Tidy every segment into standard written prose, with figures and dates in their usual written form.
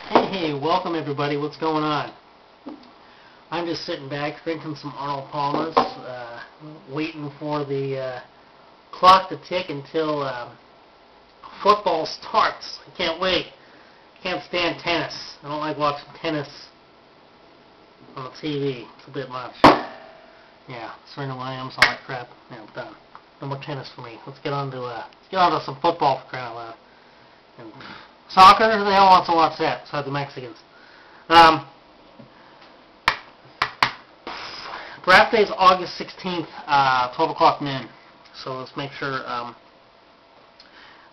Hey, welcome everybody. What's going on? I'm just sitting back drinking some Arnold Palmers, waiting for the clock to tick until football starts. I can't wait. Can't stand tennis. I don't like watching tennis on the TV. It's a bit much. Yeah, Serena Williams, all that crap. Yeah, I'm done. No more tennis for me. Let's get on to some football for crying out loud. And soccer? Who the hell wants to watch that besides the Mexicans? Draft day is August 16th, 12 o'clock noon. So let's make sure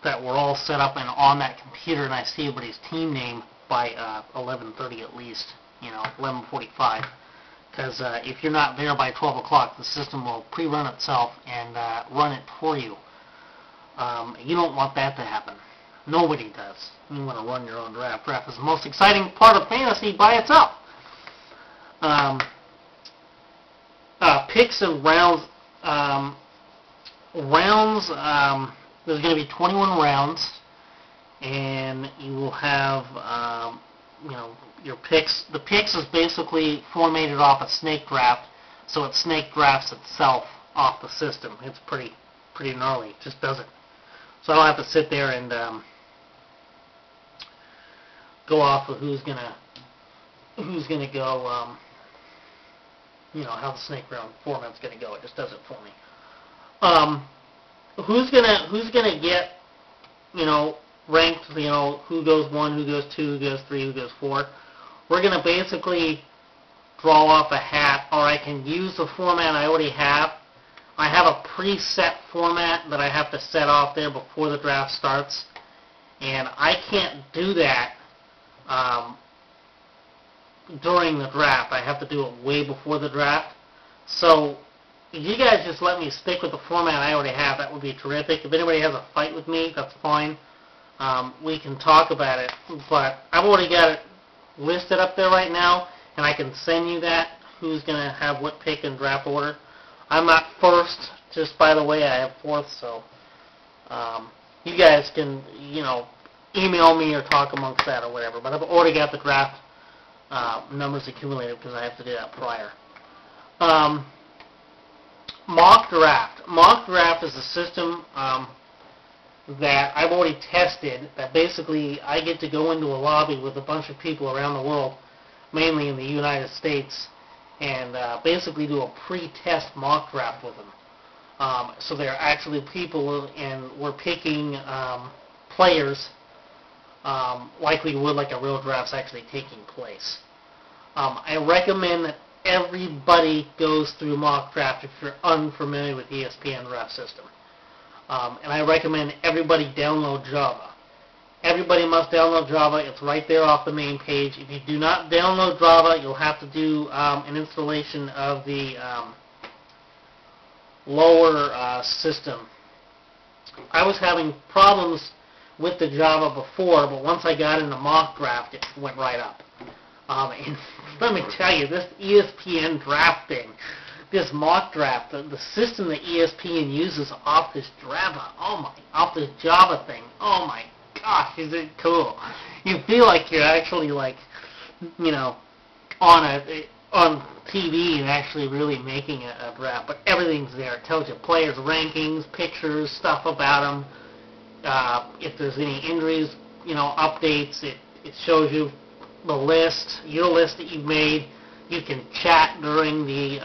that we're all set up and on that computer and I see everybody's team name by 11:30 at least, 11:45. Because if you're not there by 12 o'clock, the system will pre-run itself and run it for you. You don't want that to happen. Nobody does. You want to run your own draft. Draft is the most exciting part of fantasy by itself. Picks and rounds. There's going to be 21 rounds, and you will have, your picks. The picks is basically formatted off a snake draft, so it snake drafts itself off the system. It's pretty gnarly. It just does it. So I don't have to sit there and go off of who's gonna go. How the snake round format's gonna go. It just does it for me. Who's gonna get ranked? Who goes 1, who goes 2, who goes 3, who goes 4. We're gonna basically draw off a hat, or I can use the format I already have. I have a preset format that I have to set off there before the draft starts, and I can't do that during the draft. I have to do it way before the draft. So if you guys just let me stick with the format I already have, that would be terrific. If anybody has a fight with me, that's fine. We can talk about it, but I've already got it listed up there right now, and I can send you that, who's going to have what pick in draft order. I'm not first, just by the way, I have fourth, so you guys can, email me or talk amongst that or whatever, but I've already got the draft numbers accumulated because I have to do that prior. Mock draft. Mock draft is a system that I've already tested, that basically I get to go into a lobby with a bunch of people around the world, mainly in the United States, and basically do a pre-test mock draft with them. So they're actually people, and we're picking players like we would like a real draft's actually taking place. I recommend that everybody goes through mock draft if you're unfamiliar with ESPN draft system. And I recommend everybody download Java. Everybody must download Java. It's right there off the main page. If you do not download Java, you'll have to do an installation of the lower system. I was having problems with the Java before, but once I got into mock draft, it went right up. And let me tell you, this ESPN draft thing, this mock draft, the system that ESPN uses off this Java, off this Java thing, oh my gosh, is it cool? You feel like you're actually on TV and actually really making a draft, but everything's there. It tells you players' rankings, pictures, stuff about them. If there's any injuries, updates, it shows you the list, your list that you've made. You can chat during the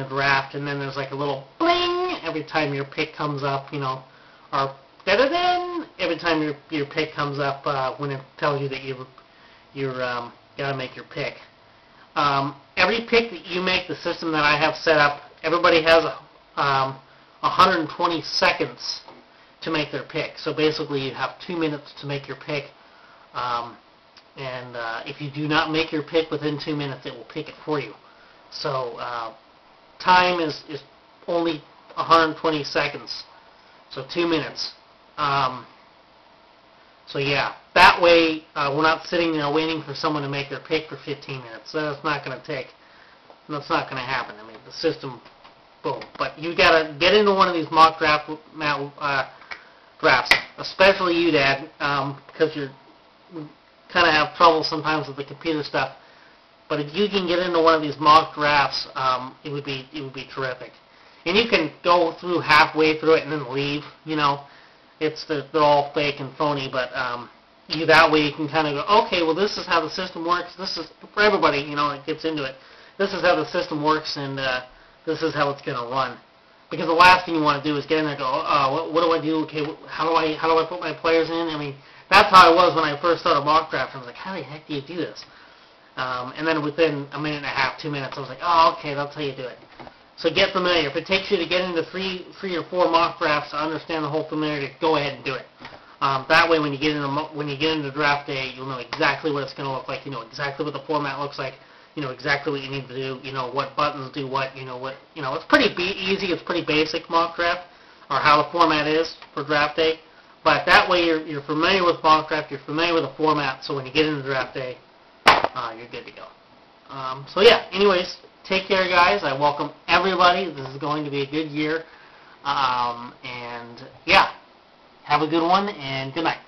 draft, and then there's like a little bling every time your pick comes up, or da-da-da, every time your pick comes up when it tells you that you're got to make your pick. Every pick that you make, the system that I have set up, everybody has 120 seconds to make their pick. So basically you have 2 minutes to make your pick, and if you do not make your pick within 2 minutes, it will pick it for you. So time is only 120 seconds, so 2 minutes. So yeah, that way we're not sitting there waiting for someone to make their pick for 15 minutes. That's not going to happen. I mean, the system, boom. But you got to get into one of these mock drafts, especially you, Dad, because you're kind of have trouble sometimes with the computer stuff. But if you can get into one of these mock drafts, it would be terrific. And you can go through halfway through it and then leave. You know, they're all fake and phony, but that way you can kind of go, okay, well, this is how the system works. This is for everybody, you know, that gets into it. This is how the system works, and this is how it's going to run. Because the last thing you want to do is get in there and go, what do I do? Okay, how do I put my players in? I mean, that's how I was when I first started mock draft. I was like, how the heck do you do this? And then within a minute and a half, 2 minutes, I was like, oh, okay, that's how you do it. So get familiar. If it takes you to get into three or four mock drafts to understand the whole familiarity, go ahead and do it. That way, when you get into draft day, you'll know exactly what it's going to look like. You know exactly what the format looks like. You know exactly what you need to do. You know what buttons do what. You know what. You know it's pretty easy. It's pretty basic mock draft, or how the format is for draft day. But that way, you're familiar with mock draft. You're familiar with the format. So when you get into draft day, you're good to go. So yeah. Anyways, take care, guys. I welcome everybody. This is going to be a good year. And yeah, have a good one and good night.